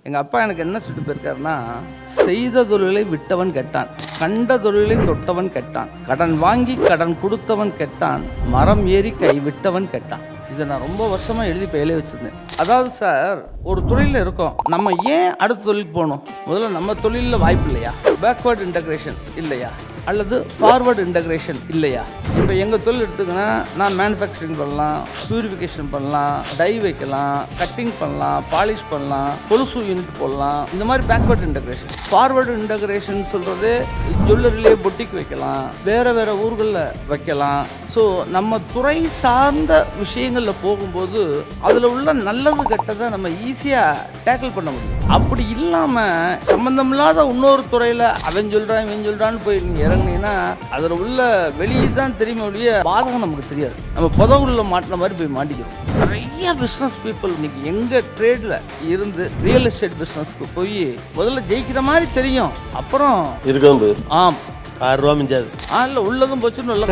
எங்கள் அப்பா எனக்கு என்ன சொல்லிட்டு போயிருக்காருன்னா, செய்த தொழிலை விட்டவன் கெட்டான், கண்ட தொழிலை தொட்டவன் கெட்டான், கடன் வாங்கி கடன் கொடுத்தவன் கெட்டான், மரம் ஏறி கை விட்டவன் கெட்டான். இதை நான் ரொம்ப வருஷமாக எழுதி எழுதி வச்சுருந்தேன். அதாவது சார், ஒரு தொழிலில் இருக்கோம், நம்ம ஏன் அடுத்த தொழிலுக்கு போகணும்? முதல்ல நம்ம தொழிலில் வாய்ப்பு இல்லையா? பேக்வேர்டு இன்டகிரேஷன் இல்லையா? அல்லது ஃபார்வர்டு இன்டகிரேஷன் இல்லையா? இப்போ எங்கள் தொழில் எடுத்துக்கினா, நான் மேனுஃபேக்சரிங் பண்ணலாம், பியூரிஃபிகேஷன் பண்ணலாம், டை வைக்கலாம், கட்டிங் பண்ணலாம், பாலிஷ் பண்ணலாம், கொலுசு யூனிட் போடலாம். இந்த மாதிரி பேக்வேர்டு இன்டகிரேஷன். ஃபார்வர்டு இன்டகிரேஷன் சொல்கிறது ஜுவல்லரிலேயே பொட்டிக் வைக்கலாம், வேறு வேறு ஊர்களில் வைக்கலாம். ஸோ நம்ம துறை சார்ந்த விஷயங்களில் போகும்போது அதில் உள்ள நல்லது கெட்டதை நம்ம ஈஸியாக டேக்கிள் பண்ண முடியும். அப்படி இல்லாமல் சம்மந்தமில்லாத இன்னொரு துறையில் அவன் சொல்கிறான் இவன் சொல்கிறான்னு போய் நீங்கள் இறங்குனீங்கன்னா அதில் உள்ள வெளியே தான் தெரியுமே ஒழிய பாதகம் நமக்கு தெரியாது. நம்ம புதவுள்ள மாட்டின மாதிரி போய் மாட்டிக்கிறோம். நிறைய பிஸ்னஸ் பீப்புள் இன்னைக்கு எங்கள் ட்ரேடில் இருந்து ரியல் எஸ்டேட் பிஸ்னஸ்க்கு போய் முதல்ல ஜெயிக்கிற மாதிரி தெரியும், அப்புறம் இருக்கும் ஆம் 6 ரூபா மிஞ்சாது. இல்லை உள்ளதும் போச்சுன்னு நல்ல